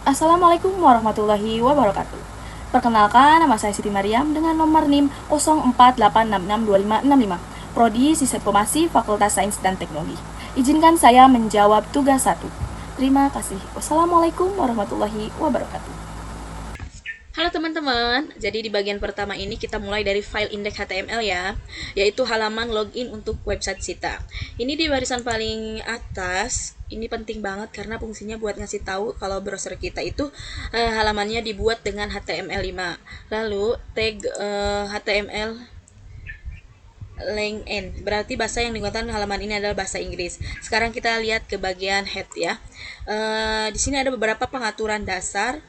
Assalamualaikum warahmatullahi wabarakatuh. Perkenalkan, nama saya Siti Mariam dengan nomor NIM 0486662565, Prodi Sistem Fakultas Sains dan Teknologi. Izinkan saya menjawab tugas 1. Terima kasih. Wassalamualaikum warahmatullahi wabarakatuh. Halo teman-teman, jadi di bagian pertama ini kita mulai dari file index HTML ya, yaitu halaman login untuk website Sita. Ini di barisan paling atas, ini penting banget karena fungsinya buat ngasih tahu kalau browser kita itu halamannya dibuat dengan HTML5. Lalu tag HTML LangN, berarti bahasa yang digunakan halaman ini adalah bahasa Inggris. Sekarang kita lihat ke bagian head ya. Di sini ada beberapa pengaturan dasar,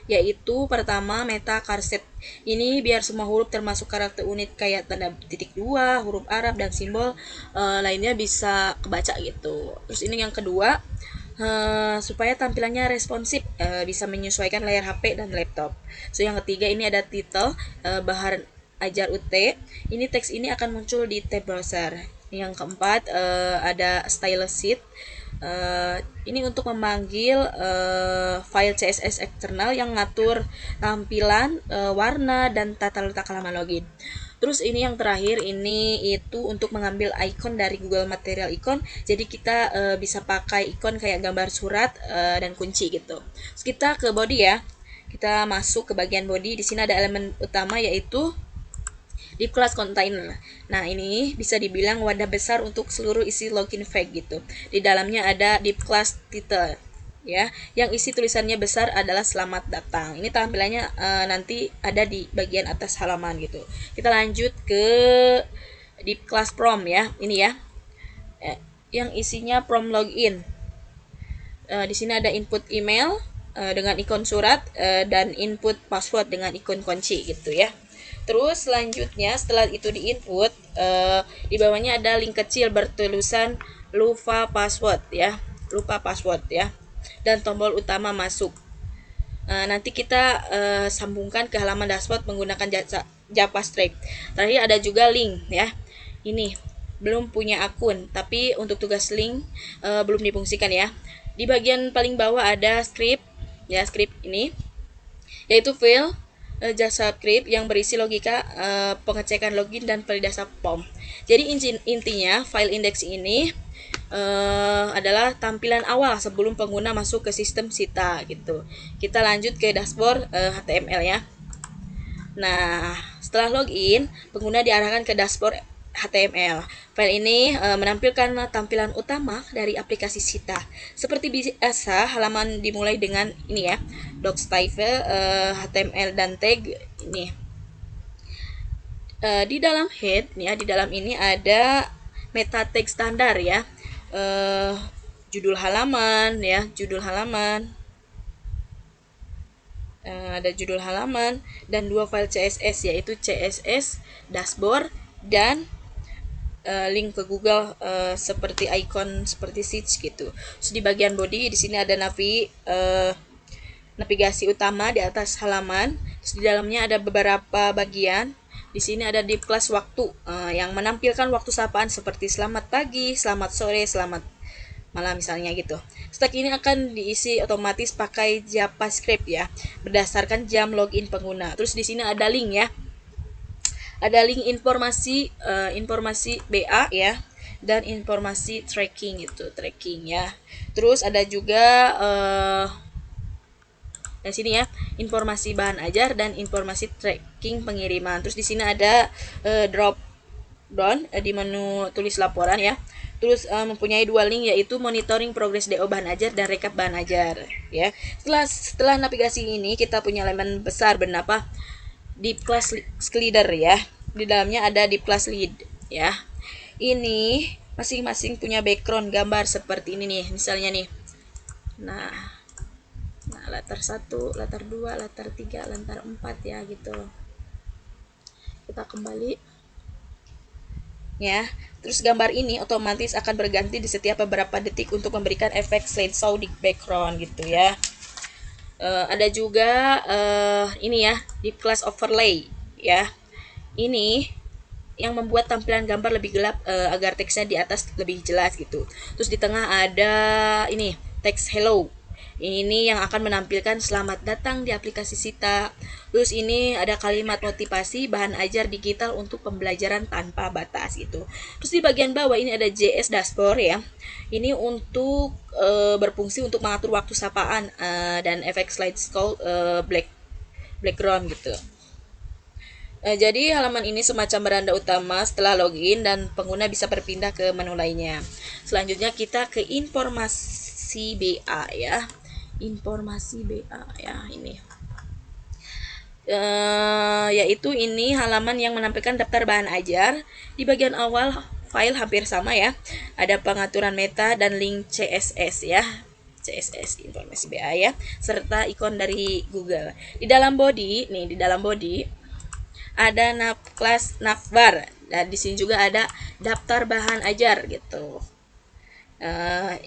yaitu pertama meta charset. Ini biar semua huruf termasuk karakter unit kayak tanda titik dua, huruf Arab dan simbol lainnya bisa kebaca gitu. Terus ini yang kedua, supaya tampilannya responsif, bisa menyesuaikan layar HP dan laptop. So yang ketiga ini ada title, Bahar Ajar UT. Ini teks ini akan muncul di tab browser. Yang keempat ada stylus sheet. Ini untuk memanggil file CSS eksternal yang ngatur tampilan, warna, dan tata letak halaman login. Terus ini yang terakhir, ini itu untuk mengambil icon dari Google Material Icon. Jadi kita bisa pakai icon kayak gambar surat dan kunci gitu. Terus kita ke body ya. Kita masuk ke bagian body. Di sini ada elemen utama yaitu div class container. Nah, ini bisa dibilang wadah besar untuk seluruh isi login flag gitu. Di dalamnya ada div class title ya, yang isi tulisannya besar adalah selamat datang. Ini tampilannya nanti ada di bagian atas halaman gitu. Kita lanjut ke div class prom ya. Ini ya. Yang isinya prom login. Di sini ada input email dengan ikon surat dan input password dengan ikon kunci gitu ya. Terus selanjutnya setelah itu di input, di bawahnya ada link kecil bertulisan lupa password ya, dan tombol utama masuk. Nanti kita sambungkan ke halaman dashboard menggunakan JavaScript. Terakhir ada juga link ya. Ini belum punya akun, tapi untuk tugas link belum difungsikan ya. Di bagian paling bawah ada script ya, script ini yaitu file JavaScript yang berisi logika pengecekan login dan validasi form. Jadi intinya file index ini adalah tampilan awal sebelum pengguna masuk ke sistem Sita gitu. Kita lanjut ke dashboard HTML ya. Nah, setelah login, pengguna diarahkan ke dashboard HTML. File ini menampilkan tampilan utama dari aplikasi Sita. Seperti biasa, halaman dimulai dengan ini ya, docstyle, HTML dan tag ini. Di dalam head, ya, di dalam ini ada meta tag standar ya, judul halaman ya, ada judul halaman dan dua file CSS yaitu CSS dashboard dan link ke Google seperti icon seperti search gitu. Terus di bagian body di sini ada navigasi utama di atas halaman. Terus di dalamnya ada beberapa bagian. Di sini ada div class waktu yang menampilkan waktu sapaan seperti selamat pagi, selamat sore, selamat malam misalnya gitu. Stack ini akan diisi otomatis pakai JavaScript ya, berdasarkan jam login pengguna. Terus di sini ada link ya. Ada link informasi BA ya, dan informasi tracking ya. Terus ada juga di sini ya, informasi bahan ajar dan informasi tracking pengiriman. Terus di sini ada drop down di menu tulis laporan ya. Terus mempunyai dua link yaitu monitoring progres DO bahan ajar dan rekap bahan ajar ya. Setelah navigasi ini kita punya elemen besar bernama div class leader ya. Di dalamnya ada div class lead ya. Ini masing-masing punya background gambar seperti ini nih, misalnya nih. Nah, latar 1, latar 2, latar 3, latar 4 ya gitu. Kita kembali ya. Terus gambar ini otomatis akan berganti di setiap beberapa detik untuk memberikan efek slideshow di background gitu ya. Ada juga ini ya, div class overlay ya. Ini yang membuat tampilan gambar lebih gelap agar teksnya di atas lebih jelas gitu. Terus di tengah ada ini teks hello. Ini yang akan menampilkan selamat datang di aplikasi Sita. Terus ini ada kalimat motivasi bahan ajar digital untuk pembelajaran tanpa batas gitu. Terus di bagian bawah ini ada JS Dashboard ya. Ini untuk berfungsi untuk mengatur waktu sapaan dan efek slide scroll background gitu. Jadi halaman ini semacam beranda utama setelah login dan pengguna bisa berpindah ke menu lainnya. Selanjutnya kita ke informasi BA ya. Informasi BA ya ini. Yaitu ini halaman yang menampilkan daftar bahan ajar. Di bagian awal file hampir sama ya. Ada pengaturan meta dan link CSS ya. CSS informasi BA ya, serta ikon dari Google. Di dalam body ada kelas navbar dan di sini juga ada daftar bahan ajar gitu.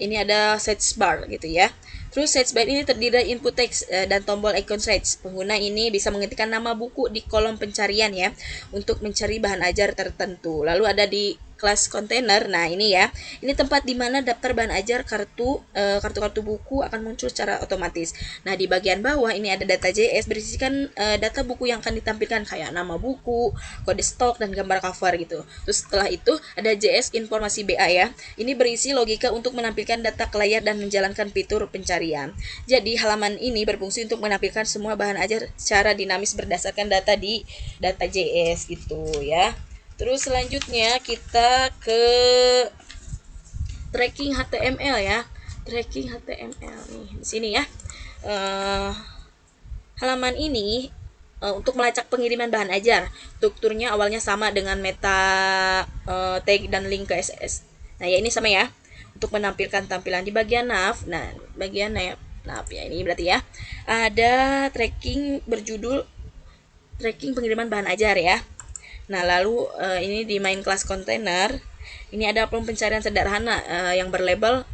Ini ada search bar gitu ya. Terus search bar ini terdiri dari input text dan tombol icon search. Pengguna ini bisa mengetikkan nama buku di kolom pencarian ya untuk mencari bahan ajar tertentu. Lalu ada di kelas kontainer. Nah, ini ya. Ini tempat di mana daftar bahan ajar kartu-kartu buku akan muncul secara otomatis. Nah, di bagian bawah ini ada data JS berisikan data buku yang akan ditampilkan kayak nama buku, kode stok dan gambar cover gitu. Terus setelah itu ada JS informasi BA ya. Ini berisi logika untuk menampilkan data ke layar dan menjalankan fitur pencarian. Jadi, halaman ini berfungsi untuk menampilkan semua bahan ajar secara dinamis berdasarkan data di data JS gitu ya. Terus selanjutnya kita ke tracking HTML ya. Tracking HTML nih di sini ya. Halaman ini untuk melacak pengiriman bahan ajar. Strukturnya awalnya sama dengan meta tag dan link ke CSS. Nah, ya ini sama ya. Untuk menampilkan tampilan di bagian nav. Nah, bagian nav ya ini berarti ya. Ada tracking berjudul tracking pengiriman bahan ajar ya. Nah, lalu ini di main class container, ini ada form pencarian sederhana yang berlabel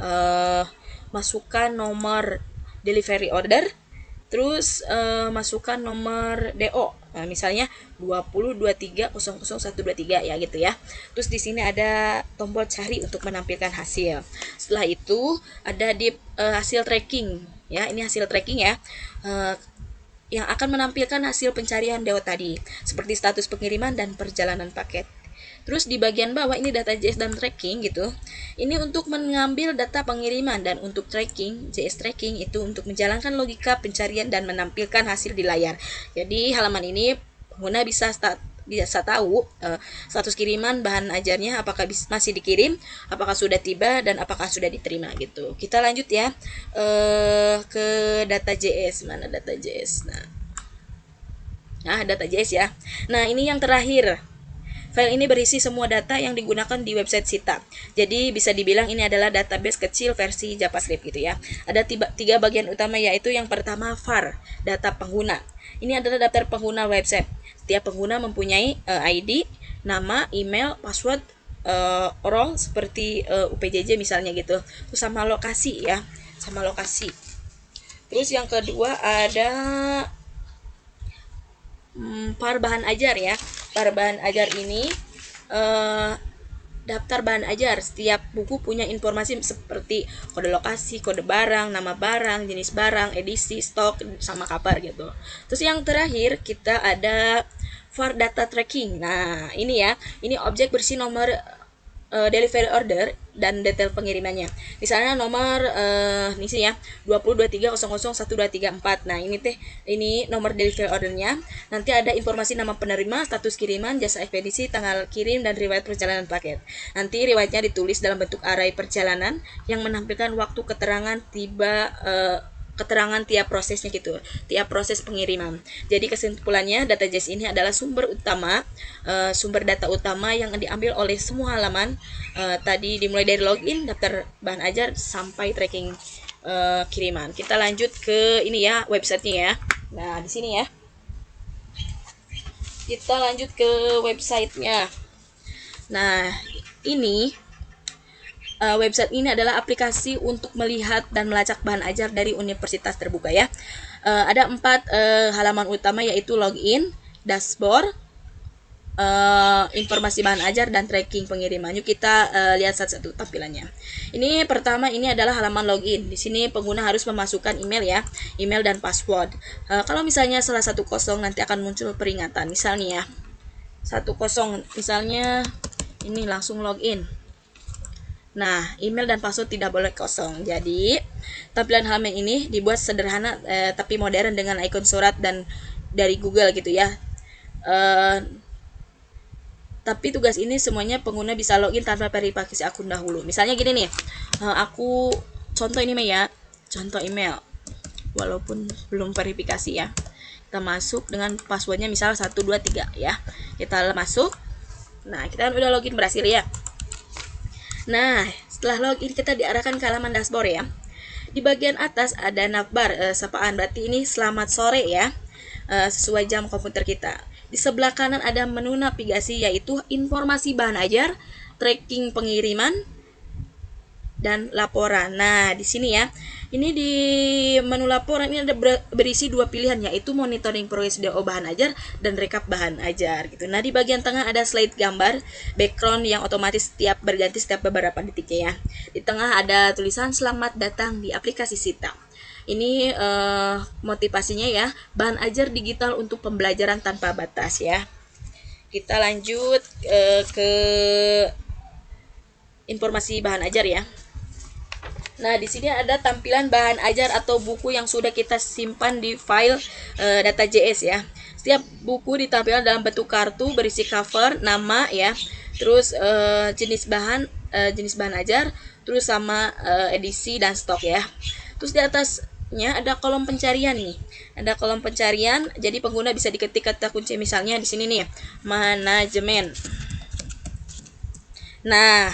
masukkan nomor delivery order, terus masukkan nomor DO. Nah, misalnya 2023000123 ya gitu ya. Terus di sini ada tombol cari untuk menampilkan hasil. Setelah itu ada di hasil tracking ya. Ini hasil tracking ya. Yang akan menampilkan hasil pencarian DO tadi, seperti status pengiriman dan perjalanan paket. Terus di bagian bawah ini data JS dan tracking gitu. Ini untuk mengambil data pengiriman, dan untuk tracking, JS tracking itu untuk menjalankan logika pencarian dan menampilkan hasil di layar. Jadi halaman ini pengguna bisa tahu status kiriman bahan ajarnya, apakah masih dikirim, apakah sudah tiba, dan apakah sudah diterima gitu. Kita lanjut ya ke data JS. Mana data JS? Nah, data JS ya. Nah, ini yang terakhir. File ini berisi semua data yang digunakan di website Sita. Jadi bisa dibilang ini adalah database kecil versi JavaScript gitu ya. Ada tiga bagian utama, yaitu yang pertama var, data pengguna. Ini adalah daftar pengguna website. Setiap pengguna mempunyai ID, nama, email, password, role seperti UPJJ misalnya gitu. Terus sama lokasi ya, sama lokasi. Terus yang kedua ada var bahan ajar ya. Var bahan ajar ini daftar bahan ajar. Setiap buku punya informasi seperti kode lokasi, kode barang, nama barang, jenis barang, edisi, stok, sama kabar gitu. Terus yang terakhir kita ada var data tracking. Nah, ini ya, ini objek berisi nomor delivery order dan detail pengirimannya. Misalnya nomor ini sih ya, 2023001234. Nah, ini nomor delivery ordernya. Nanti ada informasi nama penerima, status kiriman, jasa ekspedisi, tanggal kirim, dan riwayat perjalanan paket. Nanti riwayatnya ditulis dalam bentuk array perjalanan yang menampilkan waktu keterangan keterangan tiap prosesnya gitu, tiap proses pengiriman. Jadi kesimpulannya, data JS ini adalah sumber data utama yang diambil oleh semua halaman tadi, dimulai dari login, daftar bahan ajar, sampai tracking kiriman. Kita lanjut ke ini ya, websitenya ya. Nah, di sini ya. Kita lanjut ke websitenya. Nah, ini website ini adalah aplikasi untuk melihat dan melacak bahan ajar dari universitas terbuka ya. Ada 4 halaman utama, yaitu login, dashboard, informasi bahan ajar dan tracking pengiriman. Yuk kita lihat satu-satu tampilannya. Ini pertama, ini adalah halaman login. Di sini pengguna harus memasukkan email ya, email dan password. Kalau misalnya salah satu kosong, nanti akan muncul peringatan. Misalnya ya, 10 misalnya ini langsung login. Nah, email dan password tidak boleh kosong. Jadi, tampilan halaman ini dibuat sederhana tapi modern dengan ikon surat dan dari Google gitu ya. Tapi tugas ini semuanya pengguna bisa login tanpa verifikasi akun dahulu. Misalnya gini nih, aku contoh ini ya, contoh email. Walaupun belum verifikasi ya. Kita masuk dengan passwordnya misal 123 ya. Kita masuk. Nah, kita kan udah login berhasil ya. Nah, setelah login kita diarahkan ke halaman dashboard ya. Di bagian atas ada navbar sapaan, berarti ini selamat sore ya. Sesuai jam komputer kita. Di sebelah kanan ada menu navigasi yaitu informasi bahan ajar, tracking pengiriman, dan laporan. Nah, di sini ya. Ini di menu laporan ini ada berisi 2 pilihan yaitu monitoring progres DO bahan ajar dan rekap bahan ajar gitu. Nah, di bagian tengah ada slide gambar background yang otomatis berganti setiap beberapa detiknya ya. Di tengah ada tulisan selamat datang di aplikasi Sita. Ini motivasinya ya, bahan ajar digital untuk pembelajaran tanpa batas ya. Kita lanjut ke informasi bahan ajar ya. Nah, di sini ada tampilan bahan ajar atau buku yang sudah kita simpan di file data.js ya. Setiap buku ditampilkan dalam bentuk kartu berisi cover, nama ya, terus jenis bahan ajar, terus sama edisi dan stok ya. Terus di atasnya ada kolom pencarian nih. Ada kolom pencarian, jadi pengguna bisa diketik kata kunci misalnya di sini nih, manajemen. Nah,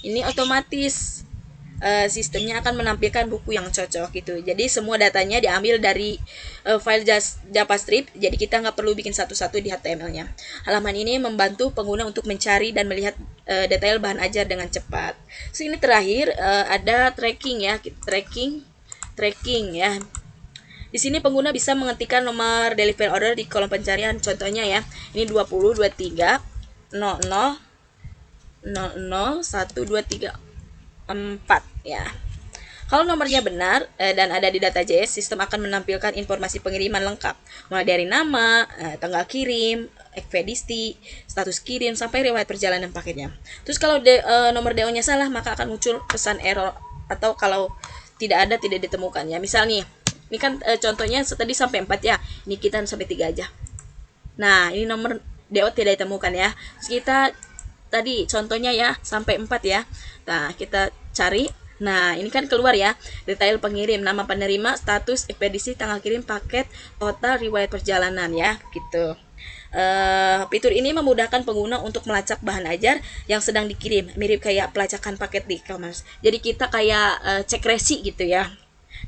ini otomatis sistemnya akan menampilkan buku yang cocok gitu. Jadi semua datanya diambil dari file JavaScript. Jadi kita nggak perlu bikin satu-satu di HTML-nya. Halaman ini membantu pengguna untuk mencari dan melihat detail bahan ajar dengan cepat. Sini terakhir ada tracking ya, tracking ya. Di sini pengguna bisa mengetikkan nomor delivery order di kolom pencarian. Contohnya ya, ini 20 23 00 00 123 4 ya. Kalau nomornya benar dan ada di data.js, sistem akan menampilkan informasi pengiriman lengkap, mulai dari nama, tanggal kirim, ekspedisi, status kirim, sampai riwayat perjalanan paketnya. Terus kalau nomor DO-nya salah, maka akan muncul pesan error, atau kalau tidak ada, tidak ditemukan ya. Misal nih, ini kan contohnya tadi sampai 4 ya, ini kita sampai 3 aja. Nah, ini nomor DO tidak ditemukan ya. Terus kita tadi contohnya ya sampai 4 ya. Nah, kita cari. Nah, ini kan keluar ya, detail pengirim, nama penerima, status, ekspedisi, tanggal kirim, paket, total, riwayat perjalanan ya, gitu. Fitur ini memudahkan pengguna untuk melacak bahan ajar yang sedang dikirim, mirip kayak pelacakan paket di e-commerce. Jadi kita kayak cek resi gitu ya.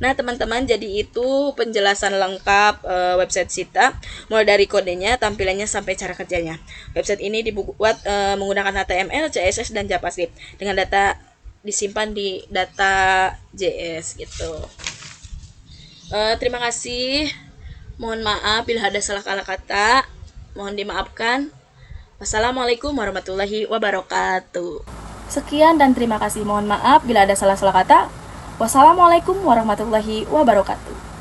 Nah, teman-teman, jadi itu penjelasan lengkap website Sita, mulai dari kodenya, tampilannya, sampai cara kerjanya. Website ini dibuat menggunakan HTML, CSS, dan JavaScript dengan data disimpan di data.js gitu. Terima kasih. Mohon maaf bila ada salah kata, mohon dimaafkan. Wassalamualaikum warahmatullahi wabarakatuh. Sekian dan terima kasih. Mohon maaf bila ada salah-salah kata. Wassalamualaikum warahmatullahi wabarakatuh.